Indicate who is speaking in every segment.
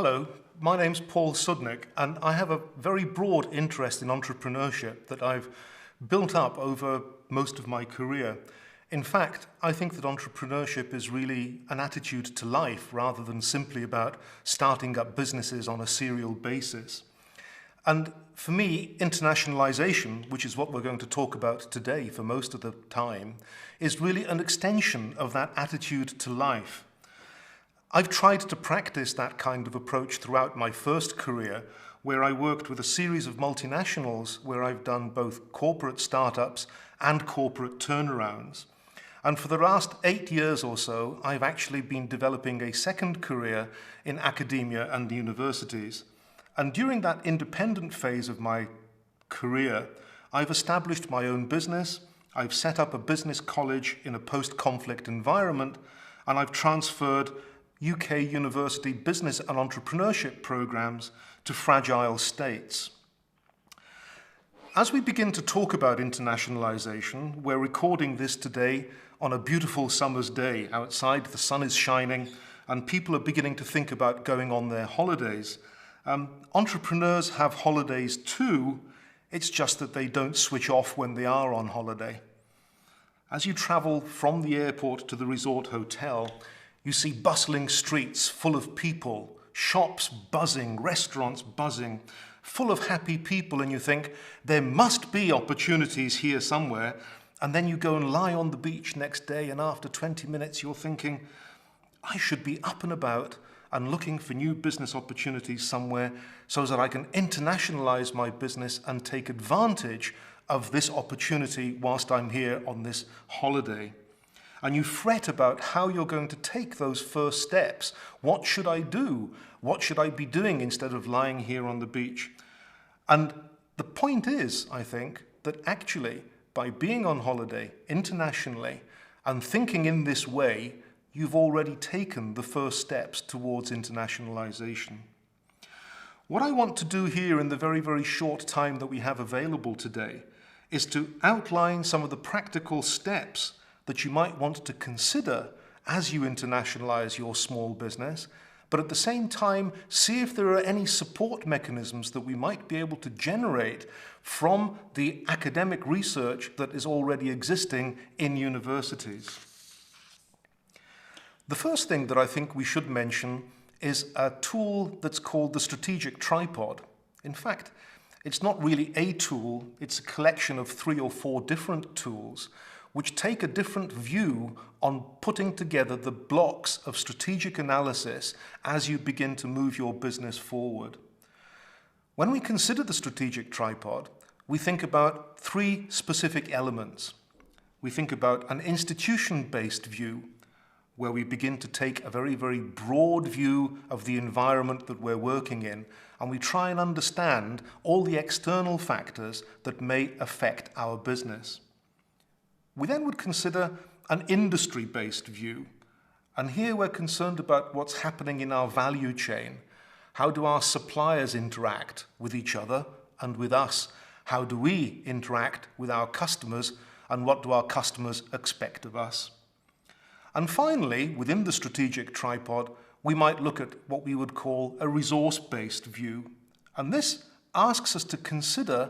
Speaker 1: Hello, my name's Paul Sudnik, and I have a very broad interest in entrepreneurship that I've built up over most of my career. In fact, I think that entrepreneurship is really an attitude to life rather than simply about starting up businesses on a serial basis. And for me, internationalisation, which is what we're going to talk about today for most of the time, is really an extension of that attitude to life. I've tried to practice that kind of approach throughout my first career, where I worked with a series of multinationals where I've done both corporate startups and corporate turnarounds. And for the last 8 years or so, I've actually been developing a second career in academia and universities. And during that independent phase of my career, I've established my own business, I've set up a business college in a post-conflict environment, and I've transferred UK university business and entrepreneurship programs to fragile states. As we begin to talk about internationalisation, we're recording this today on a beautiful summer's day. Outside, the sun is shining, and people are beginning to think about going on their holidays. Entrepreneurs have holidays too, it's just that they don't switch off when they are on holiday. As you travel from the airport to the resort hotel, you see bustling streets full of people, shops buzzing, restaurants buzzing, full of happy people, and you think, there must be opportunities here somewhere. And then you go and lie on the beach next day, and after 20 minutes you're thinking, I should be up and about and looking for new business opportunities somewhere so that I can internationalize my business and take advantage of this opportunity whilst I'm here on this holiday. And you fret about how you're going to take those first steps. What should I do? What should I be doing instead of lying here on the beach? And the point is, I think, that actually, by being on holiday internationally and thinking in this way, you've already taken the first steps towards internationalisation. What I want to do here in the very, very short time that we have available today is to outline some of the practical steps that you might want to consider as you internationalise your small business, but at the same time, see if there are any support mechanisms that we might be able to generate from the academic research that is already existing in universities. The first thing that I think we should mention is a tool that's called the strategic tripod. In fact, it's not really a tool, it's a collection of 3 or 4 different tools which take a different view on putting together the blocks of strategic analysis as you begin to move your business forward. When we consider the strategic tripod, we think about 3 specific elements. We think about an institution-based view, where we begin to take a very, very broad view of the environment that we're working in, and we try and understand all the external factors that may affect our business. We then would consider an industry-based view, and here we're concerned about what's happening in our value chain. How do our suppliers interact with each other and with us? How do we interact with our customers, and what do our customers expect of us? And finally, within the strategic tripod, we might look at what we would call a resource-based view. And this asks us to consider,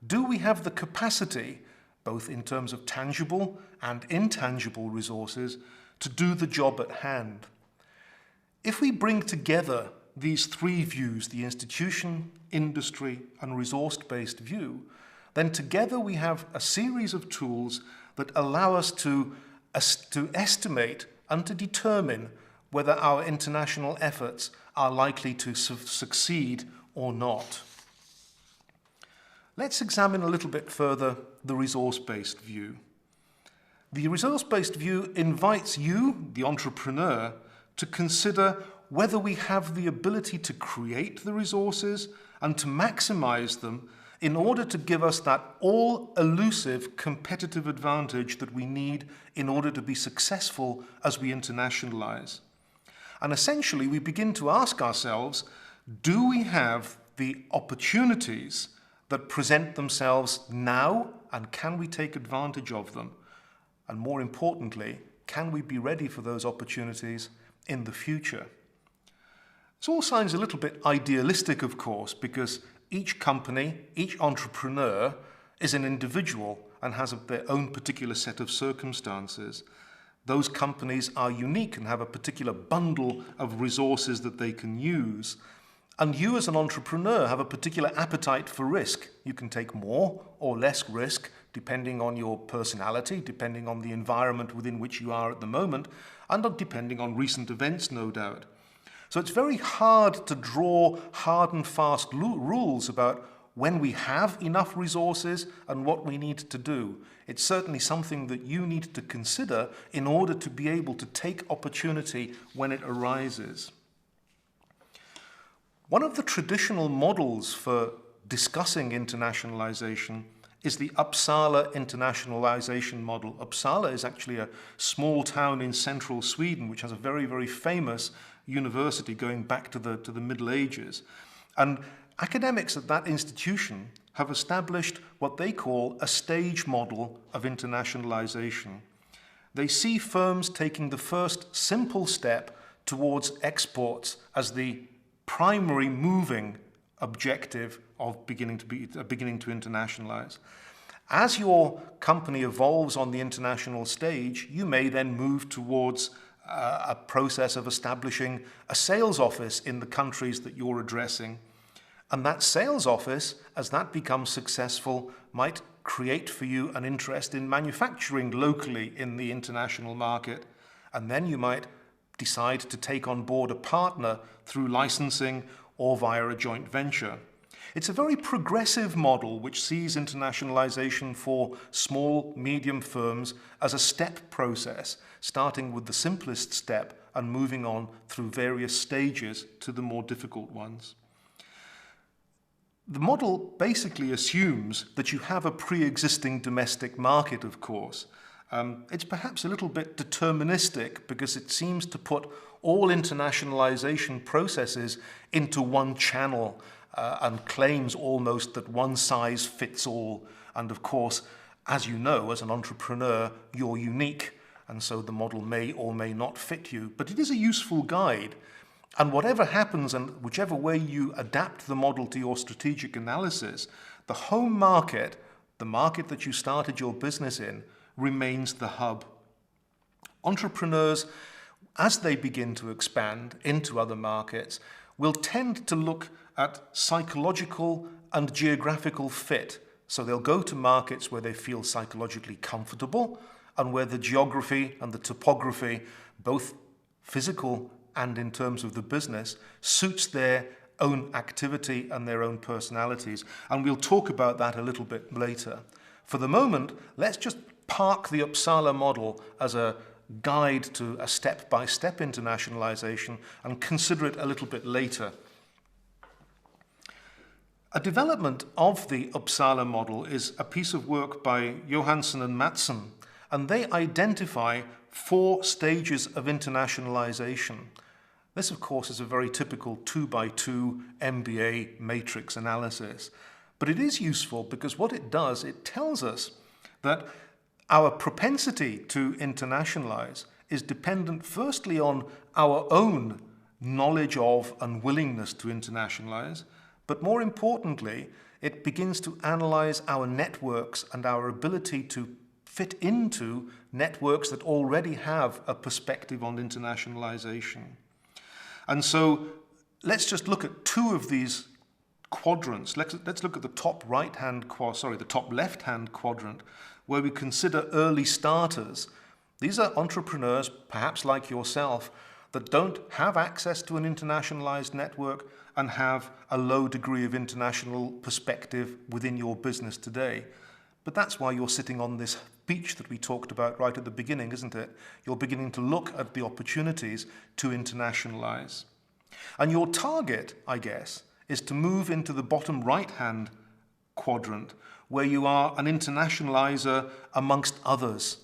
Speaker 1: do we have the capacity, both in terms of tangible and intangible resources, to do the job at hand? If we bring together these 3 views, the institution, industry, and resource-based view, then together we have a series of tools that allow us to estimate and to determine whether our international efforts are likely to succeed or not. Let's examine a little bit further the resource-based view. The resource-based view invites you, the entrepreneur, to consider whether we have the ability to create the resources and to maximize them in order to give us that all-elusive competitive advantage that we need in order to be successful as we internationalize. And essentially, we begin to ask ourselves, do we have the opportunities that present themselves now, and can we take advantage of them? And more importantly, can we be ready for those opportunities in the future? This all sounds a little bit idealistic, of course, because each company, each entrepreneur is an individual and has their own particular set of circumstances. Those companies are unique and have a particular bundle of resources that they can use. And you as an entrepreneur have a particular appetite for risk. You can take more or less risk depending on your personality, depending on the environment within which you are at the moment, and depending on recent events, no doubt. So it's very hard to draw hard and fast rules about when we have enough resources and what we need to do. It's certainly something that you need to consider in order to be able to take opportunity when it arises. One of the traditional models for discussing internationalization is the Uppsala internationalization model. Uppsala is actually a small town in central Sweden which has a very, very famous university going back to the Middle Ages. And academics at that institution have established what they call a stage model of internationalization. They see firms taking the first simple step towards exports as the primary moving objective of beginning to internationalize. As your company evolves on the international stage, you may then move towards a process of establishing a sales office in the countries that you're addressing. And that sales office, as that becomes successful, might create for you an interest in manufacturing locally in the international market. And then you might decide to take on board a partner through licensing or via a joint venture. It's a very progressive model which sees internationalization for small, medium firms as a step process, starting with the simplest step and moving on through various stages to the more difficult ones. The model basically assumes that you have a pre-existing domestic market, of course. It's perhaps a little bit deterministic because it seems to put all internationalization processes into one channel and claims almost that one size fits all. And of course, as you know, as an entrepreneur, you're unique, and so the model may or may not fit you. But it is a useful guide. And whatever happens and whichever way you adapt the model to your strategic analysis, the home market, the market that you started your business in, remains the hub. Entrepreneurs, as they begin to expand into other markets, will tend to look at psychological and geographical fit. So they'll go to markets where they feel psychologically comfortable and where the geography and the topography, both physical and in terms of the business, suits their own activity and their own personalities. And we'll talk about that a little bit later. For the moment, let's just park the Uppsala model as a guide to a step-by-step internationalization and consider it a little bit later. A development of the Uppsala model is a piece of work by Johansson and Mattsson, and they identify 4 stages of internationalization. This, of course, is a very typical 2x2 MBA matrix analysis. But it is useful because what it does, it tells us that our propensity to internationalize is dependent firstly on our own knowledge of and willingness to internationalize, but more importantly, it begins to analyze our networks and our ability to fit into networks that already have a perspective on internationalization. And so let's just look at 2 of these quadrants. Let's look at the top left-hand quadrant, where we consider early starters. These are entrepreneurs, perhaps like yourself, that don't have access to an internationalized network and have a low degree of international perspective within your business today. But that's why you're sitting on this beach that we talked about right at the beginning, isn't it? You're beginning to look at the opportunities to internationalize. And your target, I guess, is to move into the bottom right-hand quadrant, where you are an internationalizer amongst others,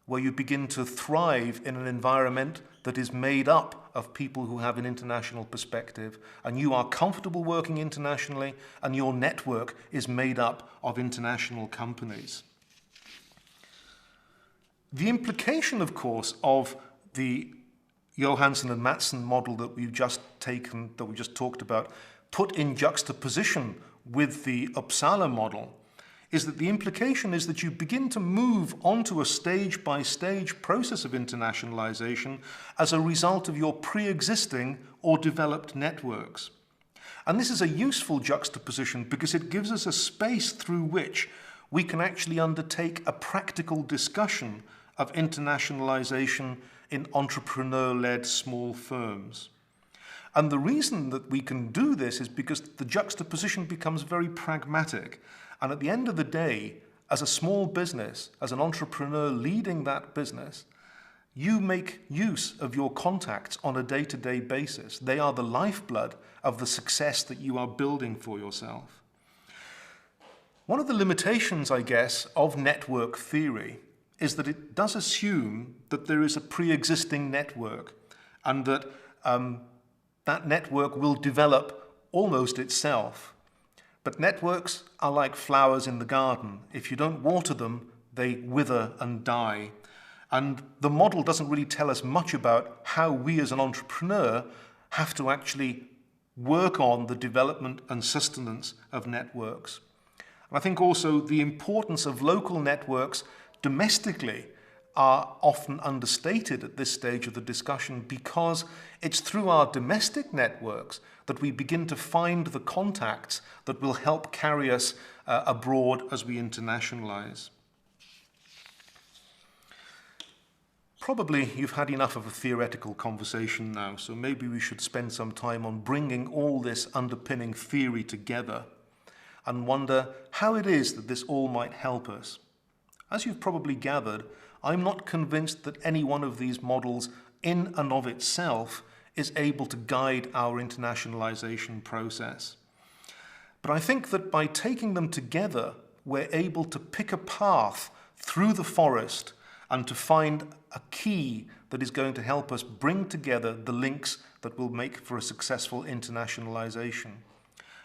Speaker 1: where you begin to thrive in an environment that is made up of people who have an international perspective, and you are comfortable working internationally, and your network is made up of international companies. The implication, of course, of the Johansen and Madsen model that we've just taken, that we just talked about, put in juxtaposition with the Uppsala model, is that the implication is that you begin to move onto a stage-by-stage process of internationalization as a result of your pre-existing or developed networks. And this is a useful juxtaposition because it gives us a space through which we can actually undertake a practical discussion of internationalization in entrepreneur-led small firms. And the reason that we can do this is because the juxtaposition becomes very pragmatic. And at the end of the day, as a small business, as an entrepreneur leading that business, you make use of your contacts on a day-to-day basis. They are the lifeblood of the success that you are building for yourself. One of the limitations, I guess, of network theory is that it does assume that there is a pre-existing network and that that network will develop almost itself. But networks are like flowers in the garden. If you don't water them, they wither and die. And the model doesn't really tell us much about how we as an entrepreneur have to actually work on the development and sustenance of networks. And I think also the importance of local networks domestically are often understated at this stage of the discussion because it's through our domestic networks that we begin to find the contacts that will help carry us abroad as we internationalize. Probably you've had enough of a theoretical conversation now, so maybe we should spend some time on bringing all this underpinning theory together and wonder how it is that this all might help us. As you've probably gathered, I'm not convinced that any one of these models in and of itself is able to guide our internationalization process. But I think that by taking them together, we're able to pick a path through the forest and to find a key that is going to help us bring together the links that will make for a successful internationalization.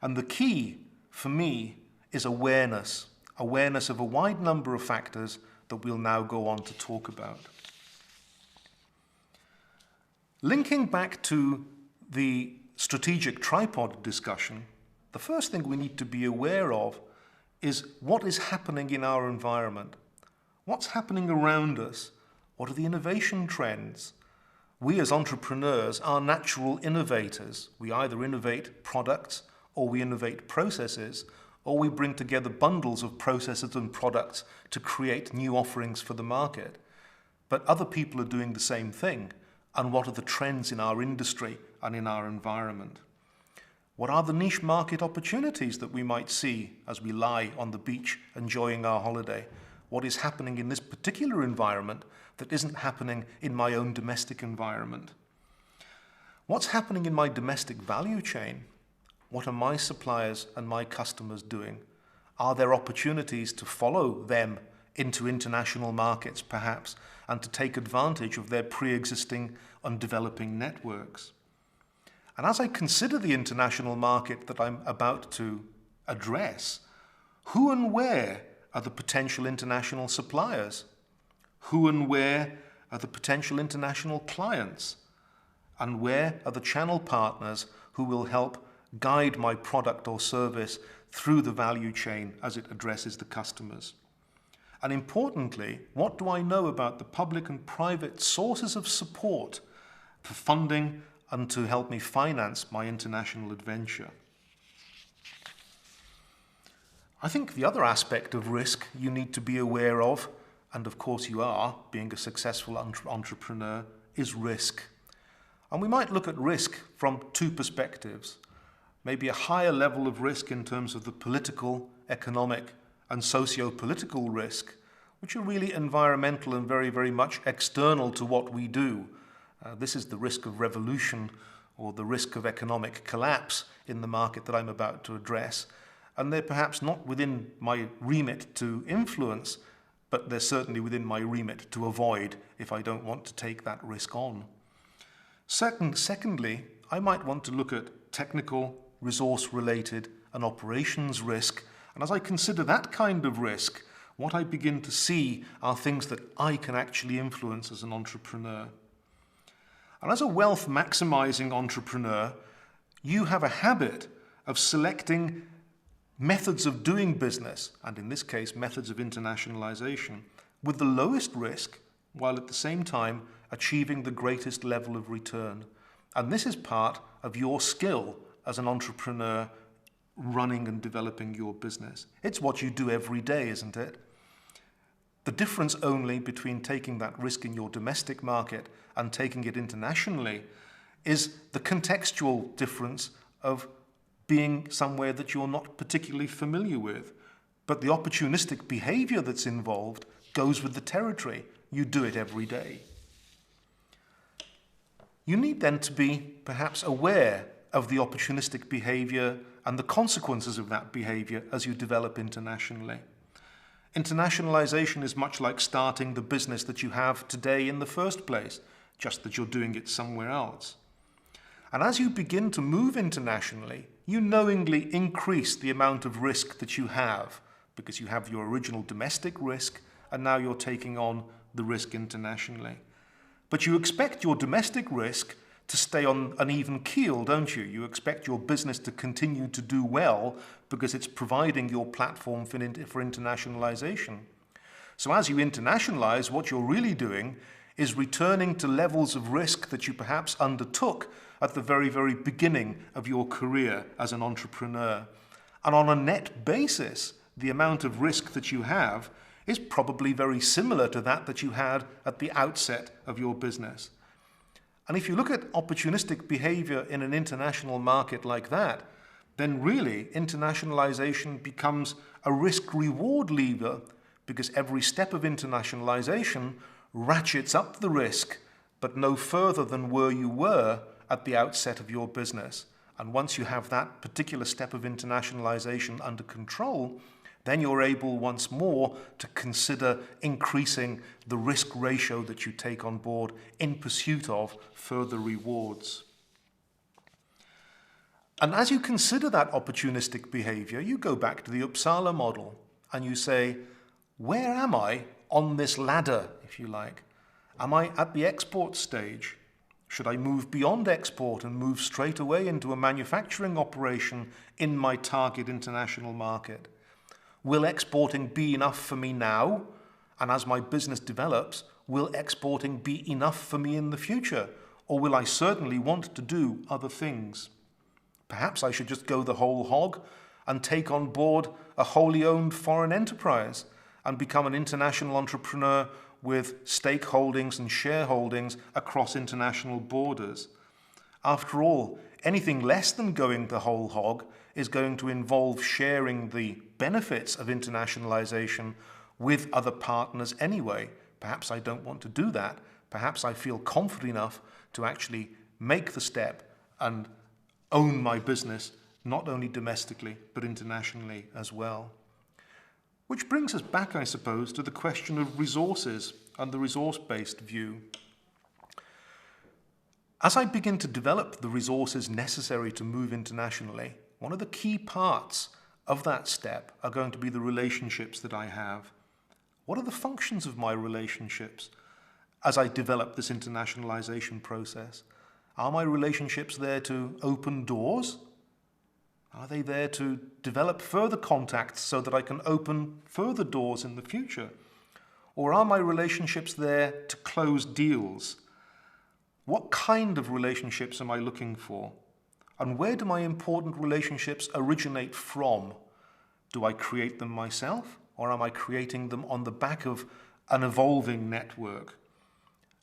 Speaker 1: And the key, for me, is awareness. Awareness of a wide number of factors that we'll now go on to talk about. Linking back to the strategic tripod discussion, the first thing we need to be aware of is what is happening in our environment. What's happening around us? What are the innovation trends? We as entrepreneurs are natural innovators. We either innovate products or we innovate processes, or we bring together bundles of processes and products to create new offerings for the market. But other people are doing the same thing. And what are the trends in our industry and in our environment? What are the niche market opportunities that we might see as we lie on the beach enjoying our holiday? What is happening in this particular environment that isn't happening in my own domestic environment? What's happening in my domestic value chain? What are my suppliers and my customers doing? Are there opportunities to follow them into international markets, perhaps, and to take advantage of their pre-existing and developing networks? And as I consider the international market that I'm about to address, who and where are the potential international suppliers? Who and where are the potential international clients? And where are the channel partners who will help guide my product or service through the value chain as it addresses the customers? And importantly, what do I know about the public and private sources of support for funding and to help me finance my international adventure? I think the other aspect of risk you need to be aware of, and of course you are, being a successful entrepreneur, is risk. And we might look at risk from two perspectives. Maybe a higher level of risk in terms of the political, economic, and socio-political risk, which are really environmental and very, very much external to what we do. This is the risk of revolution or the risk of economic collapse in the market that I'm about to address. And they're perhaps not within my remit to influence, but they're certainly within my remit to avoid if I don't want to take that risk on. Secondly, I might want to look at technical, resource-related, and operations risk. And as I consider that kind of risk, what I begin to see are things that I can actually influence as an entrepreneur. And as a wealth maximizing entrepreneur, you have a habit of selecting methods of doing business, and in this case, methods of internationalization, with the lowest risk, while at the same time achieving the greatest level of return. And this is part of your skill as an entrepreneur running and developing your business. It's what you do every day, isn't it? The difference only between taking that risk in your domestic market and taking it internationally is the contextual difference of being somewhere that you're not particularly familiar with. But the opportunistic behavior that's involved goes with the territory. You do it every day. You need then to be perhaps aware of the opportunistic behavior and the consequences of that behavior as you develop internationally. Internationalization is much like starting the business that you have today in the first place, just that you're doing it somewhere else. And as you begin to move internationally, you knowingly increase the amount of risk that you have, because you have your original domestic risk and now you're taking on the risk internationally. But you expect your domestic risk to stay on an even keel, don't you? You expect your business to continue to do well because it's providing your platform for internationalization. So as you internationalize, what you're really doing is returning to levels of risk that you perhaps undertook at the very, very beginning of your career as an entrepreneur. And on a net basis, the amount of risk that you have is probably very similar to that you had at the outset of your business. And if you look at opportunistic behavior in an international market like that, then really internationalization becomes a risk-reward lever, because every step of internationalization ratchets up the risk, but no further than where you were at the outset of your business. And once you have that particular step of internationalization under control, then you're able once more to consider increasing the risk ratio that you take on board in pursuit of further rewards. And as you consider that opportunistic behavior, you go back to the Uppsala model and you say, where am I on this ladder, if you like? Am I at the export stage? Should I move beyond export and move straight away into a manufacturing operation in my target international market? Will exporting be enough for me now? And as my business develops, will exporting be enough for me in the future? Or will I certainly want to do other things? Perhaps I should just go the whole hog and take on board a wholly owned foreign enterprise and become an international entrepreneur with stakeholdings and shareholdings across international borders. After all, anything less than going the whole hog is going to involve sharing the benefits of internationalization with other partners anyway. Perhaps I don't want to do that. Perhaps I feel confident enough to actually make the step and own my business, not only domestically, but internationally as well. Which brings us back, I suppose, to the question of resources and the resource-based view. As I begin to develop the resources necessary to move internationally, one of the key parts of that step are going to be the relationships that I have. What are the functions of my relationships as I develop this internationalization process? Are my relationships there to open doors? Are they there to develop further contacts so that I can open further doors in the future? Or are my relationships there to close deals? What kind of relationships am I looking for? And where do my important relationships originate from? Do I create them myself, or am I creating them on the back of an evolving network?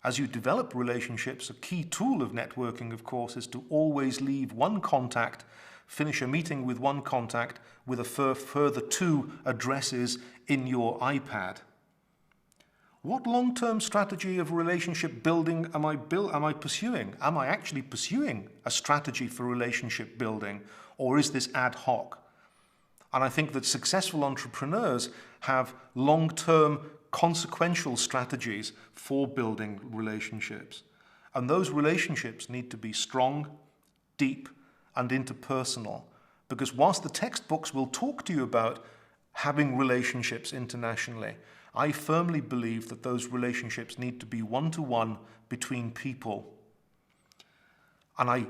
Speaker 1: As you develop relationships, a key tool of networking, of course, is to always leave one contact, finish a meeting with one contact with a further 2 addresses in your iPad. What long-term strategy of relationship building am I pursuing? Am I actually pursuing a strategy for relationship building, or is this ad hoc? And I think that successful entrepreneurs have long-term consequential strategies for building relationships. And those relationships need to be strong, deep, and interpersonal. Because whilst the textbooks will talk to you about having relationships internationally, I firmly believe that those relationships need to be one-to-one between people. And I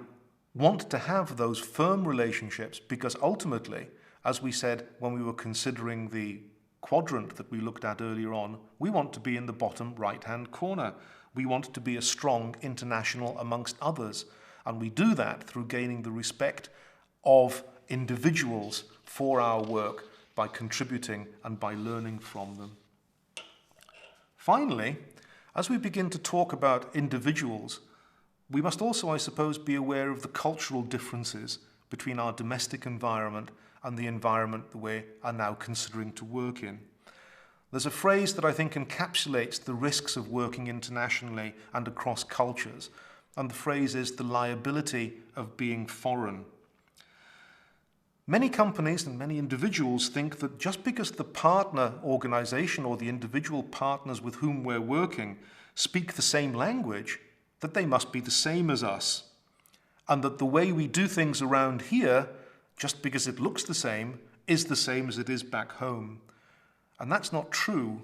Speaker 1: want to have those firm relationships because ultimately, as we said when we were considering the quadrant that we looked at earlier on, we want to be in the bottom right-hand corner. We want to be a strong international amongst others. And we do that through gaining the respect of individuals for our work by contributing and by learning from them. Finally, as we begin to talk about individuals, we must also, I suppose, be aware of the cultural differences between our domestic environment and the environment that we are now considering to work in. There's a phrase that I think encapsulates the risks of working internationally and across cultures, and the phrase is the liability of being foreign. Many companies and many individuals think that just because the partner organization or the individual partners with whom we're working speak the same language, that they must be the same as us, and that the way we do things around here, just because it looks the same, is the same as it is back home. And that's not true.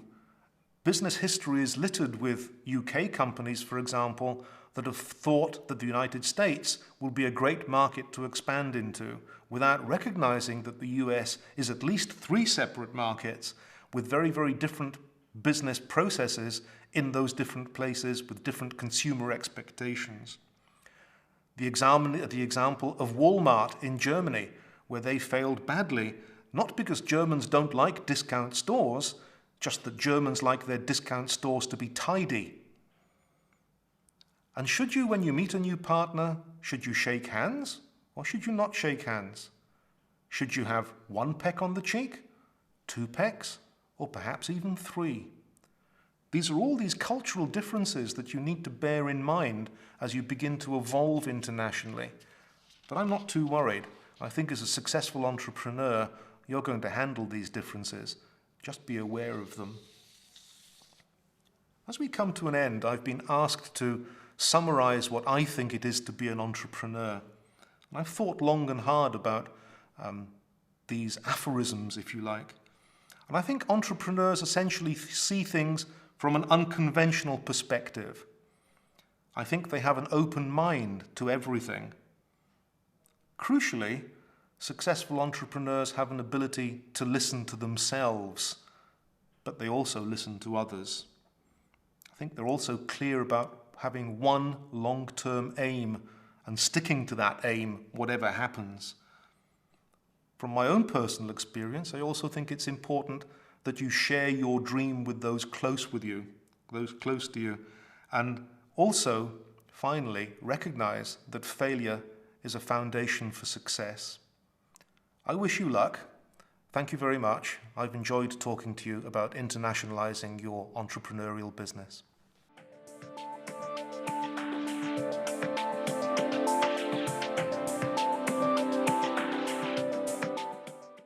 Speaker 1: Business history is littered with UK companies, for example, that have thought that the United States will be a great market to expand into, without recognizing that the US is at least 3 separate markets with very, very different business processes in those different places with different consumer expectations. The example of Walmart in Germany, where they failed badly, not because Germans don't like discount stores, just that Germans like their discount stores to be tidy. And should you, when you meet a new partner, should you shake hands or should you not shake hands? Should you have 1 peck on the cheek, 2 pecks, or perhaps even 3? These are all these cultural differences that you need to bear in mind as you begin to evolve internationally. But I'm not too worried. I think as a successful entrepreneur, you're going to handle these differences. Just be aware of them. As we come to an end, I've been asked to summarize what I think it is to be an entrepreneur. And I've thought long and hard about these aphorisms, if you like. And I think entrepreneurs essentially see things from an unconventional perspective. I think they have an open mind to everything. Crucially, successful entrepreneurs have an ability to listen to themselves, but they also listen to others. I think they're also clear about having one long-term aim and sticking to that aim, whatever happens. From my own personal experience, I also think it's important that you share your dream with those close with you, those close to you, and also, finally, recognize that failure is a foundation for success. I wish you luck. Thank you very much. I've enjoyed talking to you about internationalizing your entrepreneurial business.